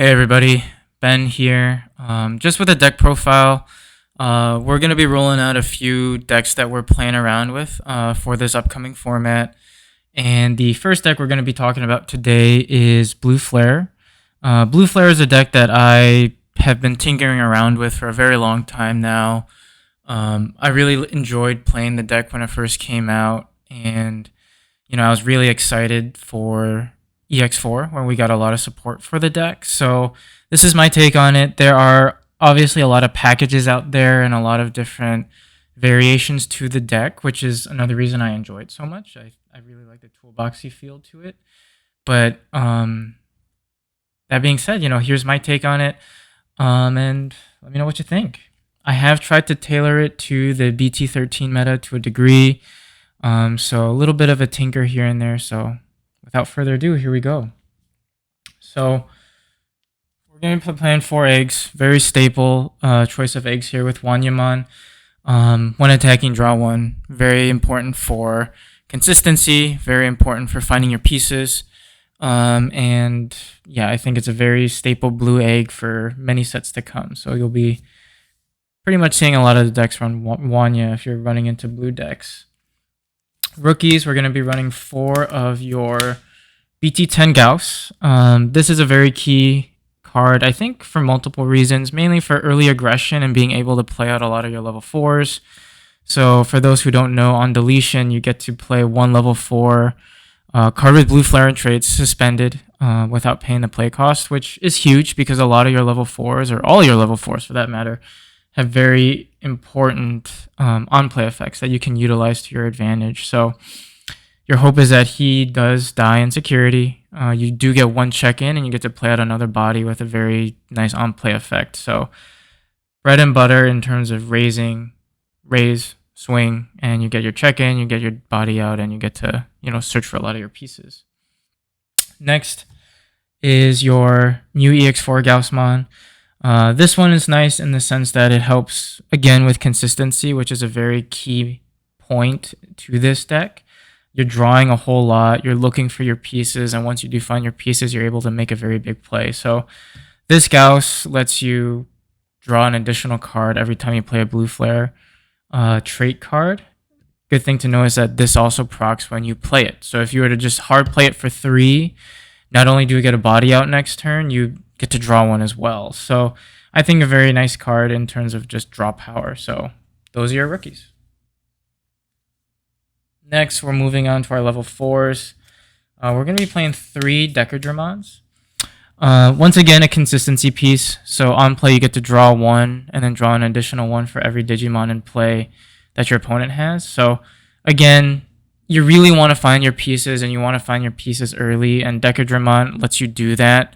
Hey everybody, Ben here. Just with a deck profile, we're going to be rolling out a few decks that we're playing around with for this upcoming format. And the first deck we're going to be talking about today is Blue Flare. Blue Flare is a deck that I have been tinkering around with for a very long time now. I really enjoyed playing the deck when it first came out, and I was really excited for EX4 when we got a lot of support for the deck. So this is my take on it. There are obviously a lot of packages out there and a lot of different variations to the deck, which is another reason I enjoy it so much. I really like the toolboxy feel to it. But that being said, here's my take on it. And let me know what you think. I have tried to tailor it to the BT13 meta to a degree. So a little bit of a tinker here and there. So without further ado, here we go. So we're going to be playing 4 eggs. Very staple choice of eggs here with Wanyaman. When attacking, draw 1. Very important for consistency. Very important for finding your pieces. And yeah, I think it's a very staple blue egg for many sets to come. So you'll be pretty much seeing a lot of the decks run Wanya if you're running into blue decks. Rookies, we're going to be running 4 of your BT10 Gauss. This is a very key card, I think, for multiple reasons, mainly for early aggression and being able to play out a lot of your level 4s. So for those who don't know, on deletion, you get to play 1 level 4 card with blue flare and traits suspended without paying the play cost, which is huge because a lot of your level 4s, or all your level 4s for that matter, have very important on-play effects that you can utilize to your advantage. So your hope is that he does die in security. You do get 1 check-in, and you get to play out another body with a very nice on-play effect. So bread and butter in terms of raise, swing, and you get your check-in, you get your body out, and you get to search for a lot of your pieces. Next is your new EX4 Gaussmon. This one is nice in the sense that it helps, again, with consistency, which is a very key point to this deck. You're drawing a whole lot, you're looking for your pieces, and once you do find your pieces, you're able to make a very big play. So this Gauss lets you draw an additional card every time you play a blue flare trait card. Good thing to know is that this also procs when you play it. So if you were to just hard play it for 3, not only do you get a body out next turn, you get to draw 1 as well. So I think a very nice card in terms of just draw power. So those are your rookies. Next, we're moving on to our level 4s. We're going to be playing 3 Decadramons. Once again, a consistency piece. So on play, you get to draw 1 and then draw an additional 1 for every Digimon in play that your opponent has. So again, you really want to find your pieces, and you want to find your pieces early, and Decadramon lets you do that.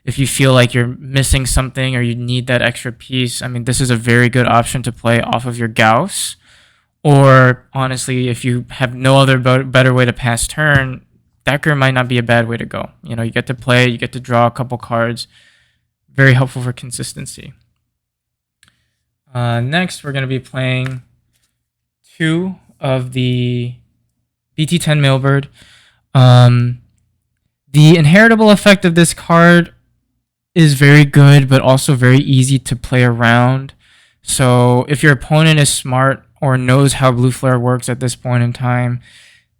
If you feel like you're missing something or you need that extra piece, I mean, this is a very good option to play off of your Gauss. Or honestly, if you have no other better way to pass turn, Decker might not be a bad way to go. You get to play, you get to draw a couple cards. Very helpful for consistency. Next, we're going to be playing 2 of the BT10 Mailbird. The inheritable effect of this card is very good, but also very easy to play around. So if your opponent is smart or knows how blue flare works at this point in time,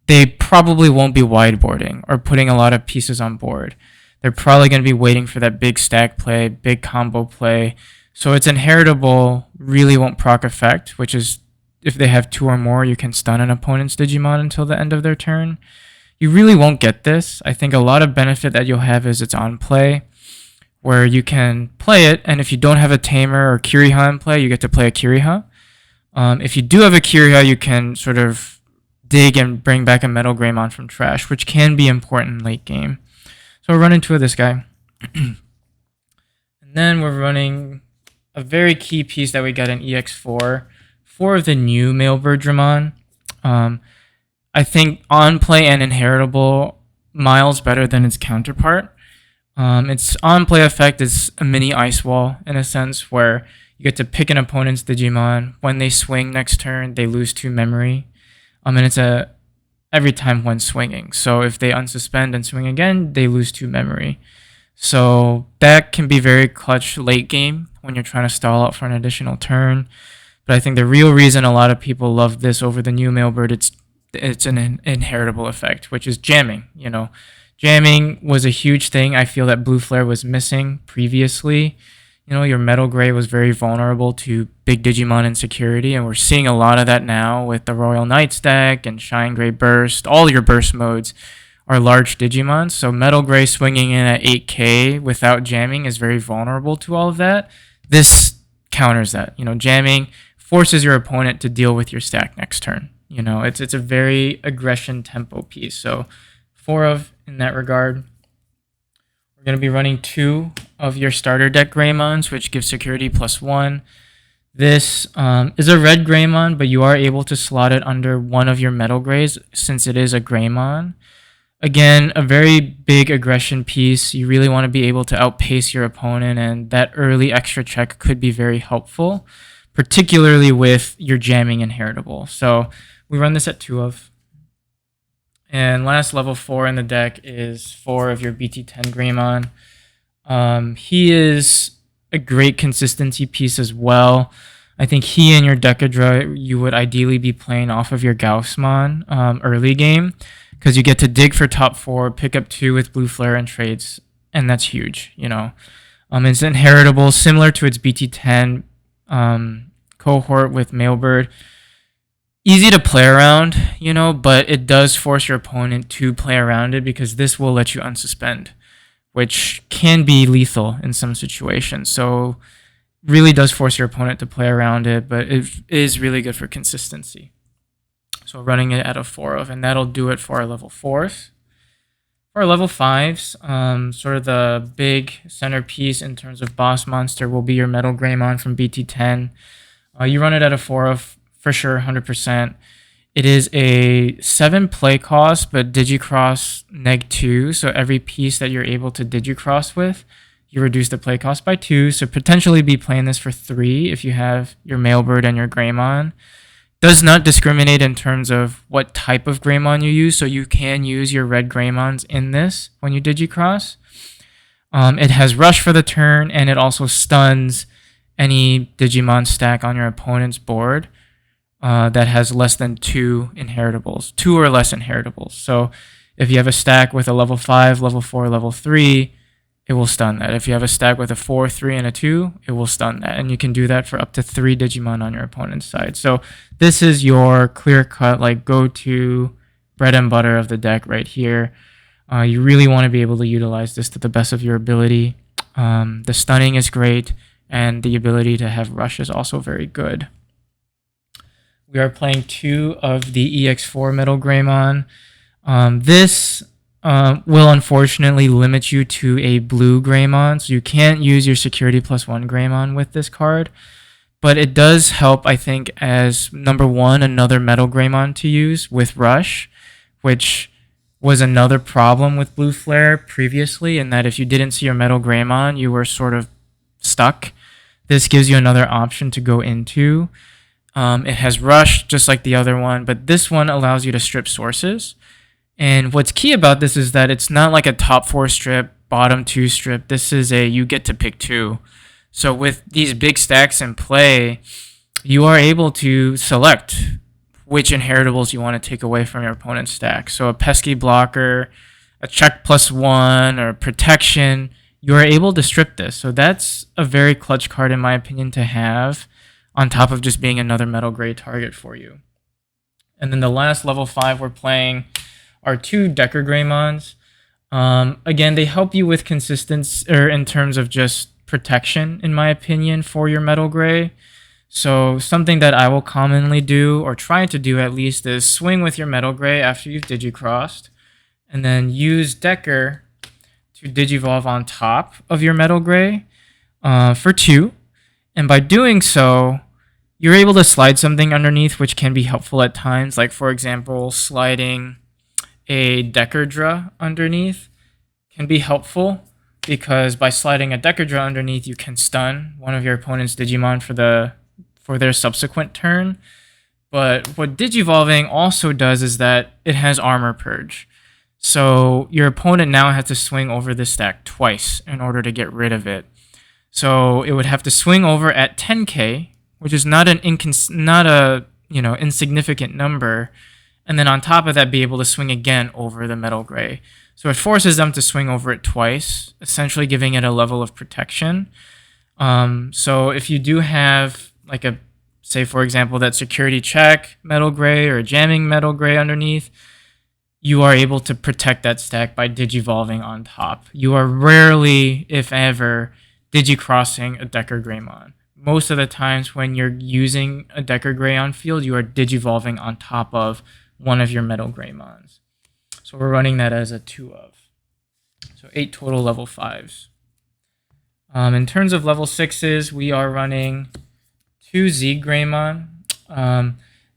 they probably won't be wideboarding or putting a lot of pieces on board. They're probably going to be waiting for that big stack play, big combo play. So its inheritable really won't proc effect, which is if they have 2 or more, you can stun an opponent's Digimon until the end of their turn. You really won't get this. I think a lot of benefit that you'll have is its on play, where you can play it, and if you don't have a Tamer or Kiriha in play, you get to play a Kiriha. If you do have a Kiriha, you can sort of dig and bring back a Metal Greymon from trash, which can be important late game. So we'll run into this guy. And then we're running a very key piece that we got in EX4, 4 of the new Mailbird Dramon. I think on play and inheritable miles better than its counterpart. Its on play effect is a mini ice wall in a sense, where you get to pick an opponent's Digimon. When they swing next turn, they lose 2 memory. And it's every time when swinging. So if they unsuspend and swing again, they lose 2 memory. So that can be very clutch late game when you're trying to stall out for an additional turn. But I think the real reason a lot of people love this over the new Mailbird, it's an inheritable effect, which is jamming. Jamming was a huge thing I feel that Blue Flare was missing previously. Your Metal Gray was very vulnerable to big Digimon insecurity, and we're seeing a lot of that now with the Royal Knights deck and Shine Gray Burst. All your burst modes are large Digimon, so Metal Gray swinging in at 8k without jamming is very vulnerable to all of that. This counters that. Jamming forces your opponent to deal with your stack next turn. It's a very aggression tempo piece. So 4 of in that regard. We're going to be running 2 of your starter deck Greymons, which gives security +1. This is a red Greymon, but you are able to slot it under one of your Metal Grays since it is a Greymon. Again, a very big aggression piece. You really want to be able to outpace your opponent, and that early extra check could be very helpful, particularly with your jamming inheritable. So we run this at 2 of. And last level 4 in the deck is 4 of your BT10 Greymon. He is a great consistency piece as well. I think he and your Decadra, you would ideally be playing off of your Gaussmon early game, because you get to dig for top 4, pick up 2 with Blue Flare and trades, and that's huge. It's inheritable, similar to its BT10 cohort with Mailbird. Easy to play around, but it does force your opponent to play around it, because this will let you unsuspend, which can be lethal in some situations. So really does force your opponent to play around it, but it is really good for consistency. So running it at a 4 of, and that'll do it for our level 4s. For our level 5s, sort of the big centerpiece in terms of boss monster will be your Metal Greymon from BT10. You run it at a 4 of for sure, 100%. It is a 7 play cost, but Digicross -2. So every piece that you're able to Digicross with, you reduce the play cost by 2. So potentially be playing this for 3 if you have your Mailbird and your Greymon. Does not discriminate in terms of what type of Greymon you use. So you can use your red Greymons in this when you Digicross. It has Rush for the turn, and it also stuns any Digimon stack on your opponent's board that has less than 2 inheritables, 2 or less inheritables. So if you have a stack with a level 5, level 4, level 3, it will stun that. If you have a stack with a 4, 3, and a 2, it will stun that. And you can do that for up to 3 Digimon on your opponent's side. So this is your clear-cut, go-to bread and butter of the deck right here. You really want to be able to utilize this to the best of your ability. The stunning is great, and the ability to have Rush is also very good. We are playing 2 of the EX4 Metal Greymon. This will unfortunately limit you to a blue Greymon, so you can't use your security +1 Greymon with this card. But it does help, I think, as number 1, another Metal Greymon to use with Rush, which was another problem with Blue Flare previously, in that if you didn't see your Metal Greymon, you were sort of stuck. This gives you another option to go into. It has Rush, just like the other one, but this one allows you to strip sources. And what's key about this is that it's not like a top 4 strip, bottom 2 strip. This is you get to pick 2. So with these big stacks in play, you are able to select which inheritables you want to take away from your opponent's stack. So a pesky blocker, a check +1, or protection, you are able to strip this. So that's a very clutch card, in my opinion, to have, on top of just being another Metal Gray target for you. And then the last level 5 we're playing are 2 Decker Greymons. Again, they help you with consistency, or in terms of just protection, in my opinion, for your Metal Gray. So something that I will commonly do, or try to do at least, is swing with your Metal Gray after you've Digicrossed, and then use Decker to Digivolve on top of your Metal Gray for 2. And by doing so, you're able to slide something underneath, which can be helpful at times. Like, for example, sliding a Decadra underneath can be helpful, because by sliding a Decadra underneath, you can stun one of your opponent's Digimon for their subsequent turn. But what Digivolving also does is that it has Armor Purge. So your opponent now has to swing over this stack twice in order to get rid of it. So it would have to swing over at 10k, which is not a insignificant number, and then on top of that be able to swing again over the metal gray. So it forces them to swing over it twice, essentially giving it a level of protection. So if you do have like a, say for example, that security check metal gray or jamming metal gray underneath, you are able to protect that stack by digivolving on top. You are rarely, if ever, digicrossing a Decker Greymon. Most of the times when you're using a Decker Gray on field, you are digivolving on top of one of your metal Greymons. So we're running that as a 2 of. So 8 total level 5s. In terms of level 6s, we are running 2 Zeeg Greymon.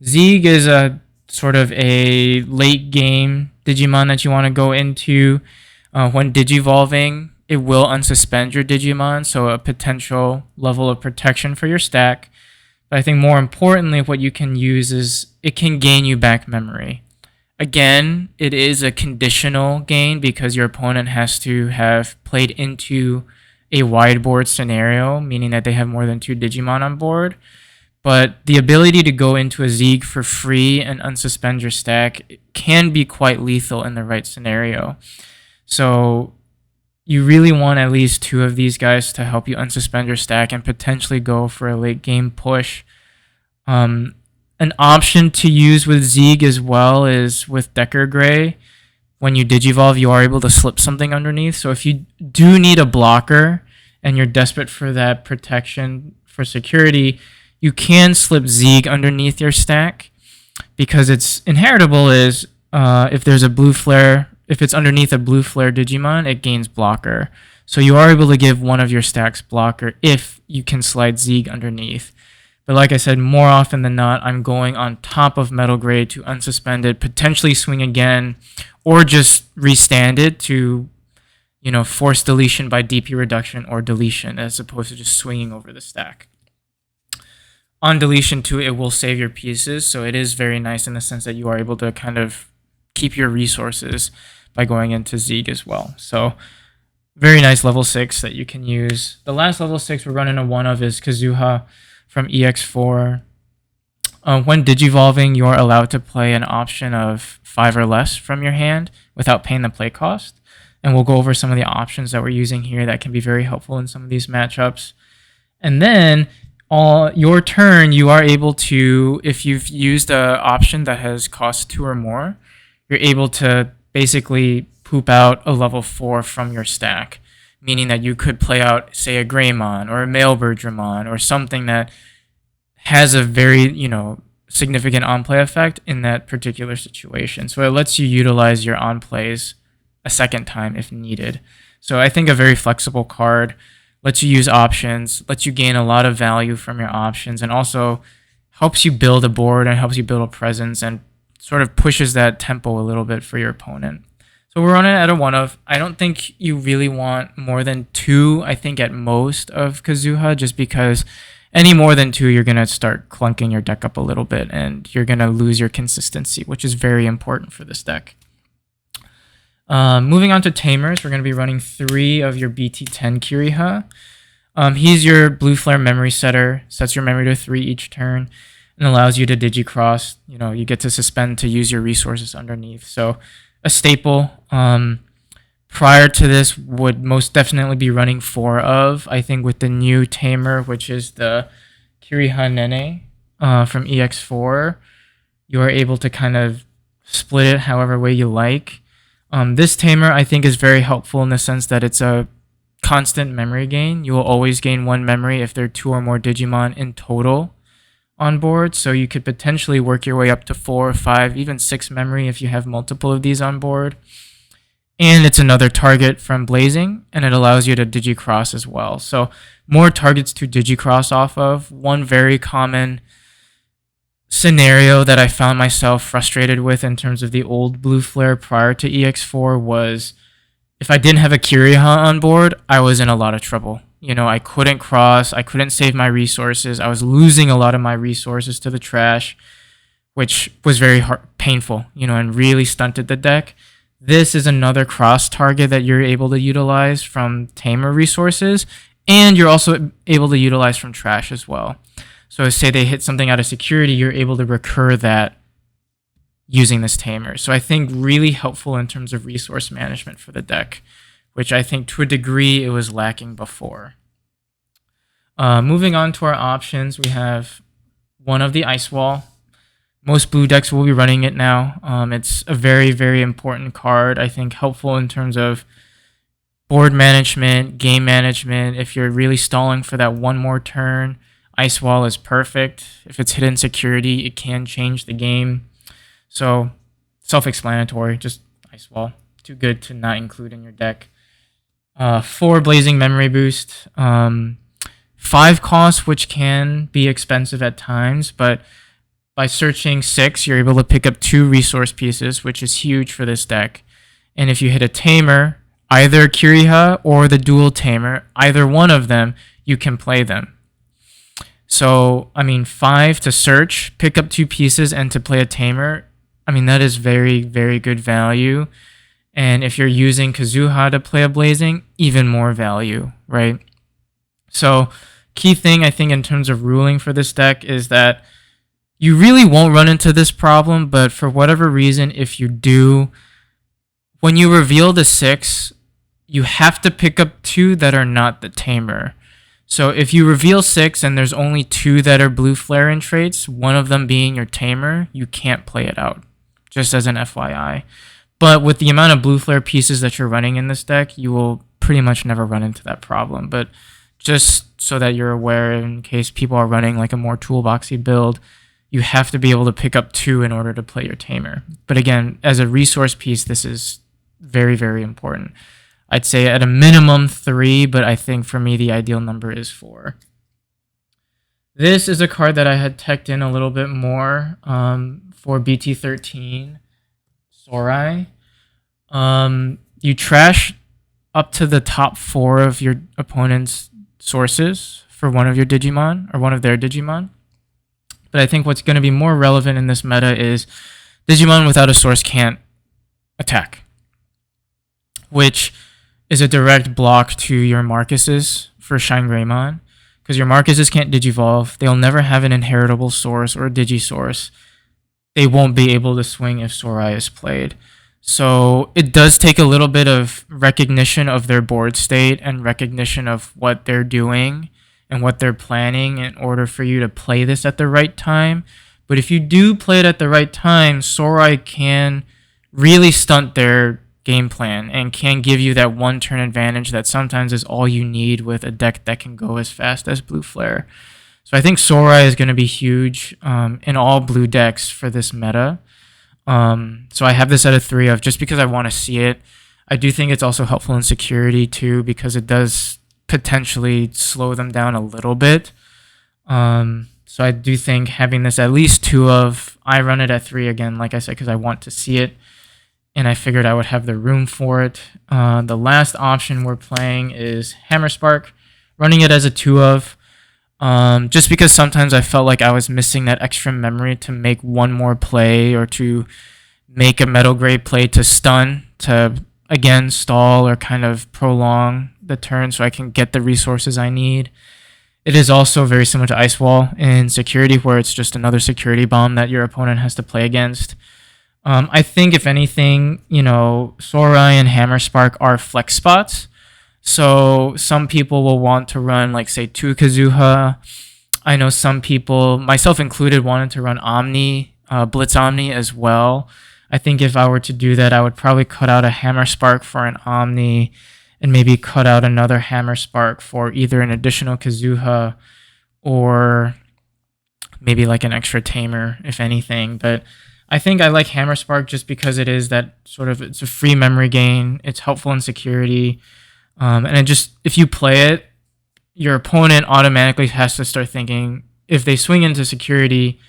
Zeeg is a sort of a late game Digimon that you want to go into. When digivolving, it will unsuspend your Digimon, so a potential level of protection for your stack. But I think more importantly, what you can use is it can gain you back memory. Again, it is a conditional gain because your opponent has to have played into a wide board scenario, meaning that they have more than 2 Digimon on board. But the ability to go into a Zeeg for free and unsuspend your stack can be quite lethal in the right scenario. So you really want at least 2 of these guys to help you unsuspend your stack and potentially go for a late game push. An option to use with Zeeg as well is with Decker Gray. When you digivolve, you are able to slip something underneath. So if you do need a blocker and you're desperate for that protection for security, you can slip Zeeg underneath your stack because it's inheritable is if there's a blue flare, if it's underneath a blue flare Digimon, it gains blocker. So you are able to give one of your stacks blocker if you can slide Zeeg underneath. But like I said, more often than not, I'm going on top of metal gray to unsuspend it, potentially swing again, or just restand it to, force deletion by DP reduction or deletion as opposed to just swinging over the stack. On deletion too, it will save your pieces, so it is very nice in the sense that you are able to kind of keep your resources by going into Zeeg as well. So very nice level 6 that you can use. The last level 6 we're running a 1 of is Kazuha from EX4. When digivolving, you are allowed to play an option of 5 or less from your hand without paying the play cost. And we'll go over some of the options that we're using here that can be very helpful in some of these matchups. And then your turn, you are able to, if you've used an option that has cost 2 or more, you're able to basically poop out a level 4 from your stack, meaning that you could play out, say, a Greymon or a Mailbirdramon or something that has a very, significant on-play effect in that particular situation. So it lets you utilize your on-plays a second time if needed. So I think a very flexible card, lets you use options, lets you gain a lot of value from your options, and also helps you build a board and helps you build a presence and sort of pushes that tempo a little bit for your opponent. So we're running at a 1 of. I don't think you really want more than 2, I think at most, of Kazuha, just because any more than 2, you're going to start clunking your deck up a little bit and you're going to lose your consistency, which is very important for this deck. Moving on to Tamers, we're going to be running 3 of your BT10 Kiriha. He's your blue flare memory setter, sets your memory to 3 each turn, and allows you to digicross. You get to suspend to use your resources underneath. So a staple. Prior to this would most definitely be running 4 of. I think with the new Tamer, which is the Kiriha Nene from EX4, you are able to kind of split it however way you like. This Tamer, I think, is very helpful in the sense that it's a constant memory gain. You will always gain 1 memory if there are 2 or more Digimon in total on board. So you could potentially work your way up to 4, 5, even 6 memory if you have multiple of these on board. And it's another target from Blazing, and it allows you to digicross as well. So more targets to digicross off of. One very common scenario that I found myself frustrated with in terms of the old blue flare prior to EX4 was if I didn't have a Kiriha on board, I was in a lot of trouble. I couldn't cross, I couldn't save my resources, I was losing a lot of my resources to the trash, which was very painful, and really stunted the deck. This is another cross target that you're able to utilize from tamer resources, and you're also able to utilize from trash as well. So say they hit something out of security, you're able to recur that using this tamer. So I think really helpful in terms of resource management for the deck, which I think to a degree it was lacking before. Moving on to our options, we have one of the Ice Wall. Most blue decks will be running it now. It's a very, very important card. I think helpful in terms of board management, game management. If you're really stalling for that one more turn, Ice Wall is perfect. If it's hidden security, it can change the game. So self-explanatory, just Ice Wall. Too good to not include in your deck. 4 Blazing Memory Boost. 5 cost, which can be expensive at times, but by searching 6, you're able to pick up 2 resource pieces, which is huge for this deck. And if you hit a tamer, either Kiriha or the dual tamer, either one of them, you can play them. So, 5 to search, pick up 2 pieces, and to play a tamer, that is very, very good value. And if you're using Kazuha to play a Blazing, even more value, right? So, key thing I think in terms of ruling for this deck is that you really won't run into this problem, but for whatever reason, if you do, when you reveal the 6, you have to pick up 2 that are not the tamer. So if you reveal 6 and there's only 2 that are blue flare in traits, one of them being your tamer, you can't play it out, just as an FYI. But with the amount of blue flare pieces that you're running in this deck, you will pretty much never run into that problem. But just so that you're aware, in case people are running like a more toolboxy build, you have to be able to pick up 2 in order to play your tamer. But again, as a resource piece, this is very, very important. I'd say at a minimum 3, but I think for me the ideal number is 4. This is a card that I had teched in a little bit more for BT13, Sorai. You trash up to the top 4 of your opponent's sources for one of your Digimon, or one of their Digimon. But I think what's going to be more relevant in this meta is Digimon without a source can't attack, which is a direct block to your Marcuses for Shine Greymon, because your Marcuses can't Digivolve. They'll never have an inheritable source or a Digisource. They won't be able to swing if Sorai is played. So it does take a little bit of recognition of their board state and recognition of what they're doing and what they're planning in order for you to play this at the right time. But if you do play it at the right time, Sorai can really stunt their game plan and can give you that one turn advantage that sometimes is all you need with a deck that can go as fast as Blue Flare. So I think Sorai is going to be huge in all blue decks for this meta. So I have this at a 3 of just because I want to see it. I do think it's also helpful in security too, because it does potentially slow them down a little bit. So I do think having this at least 2 of, I run it at 3 again, like I said, because I want to see it. And I figured I would have the room for it. The last option we're playing is Hammer Spark, running it as a 2 of. Just because sometimes I felt like I was missing that extra memory to make one more play or to make a metal gray play to stun, to again stall or kind of prolong the turn so I can get the resources I need. It is also very similar to Ice Wall in security, where it's just another security bomb that your opponent has to play against. I think if anything, Sorai and Hammer Spark are flex spots. So some people will want to run, like, say, 2 Kazuha. I know some people, myself included, wanted to run Omni, Blitz Omni as well. I think if I were to do that, I would probably cut out a Hammer Spark for an Omni and maybe cut out another Hammer Spark for either an additional Kazuha or maybe like an extra Tamer, if anything. But I think I like Hammer Spark just because it is that sort of, it's a free memory gain. It's helpful in security. And it just, if you play it, your opponent automatically has to start thinking, if they swing into security,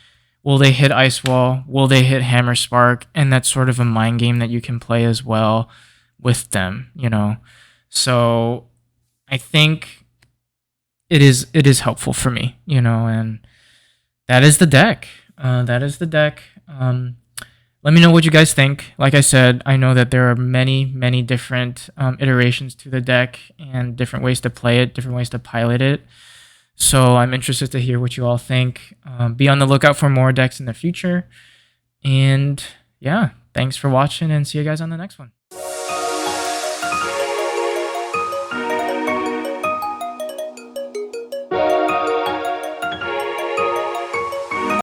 will they hit Ice Wall? Will they hit Hammer Spark? And that's sort of a mind game that you can play as well with them, So I think it is helpful for me, and that is the deck. Let me know what you guys think. Like I said, I know that there are many different iterations to the deck and different ways to play it, different ways to pilot it. So I'm interested to hear what you all think. Be on the lookout for more decks in the future. And yeah, thanks for watching and see you guys on the next one.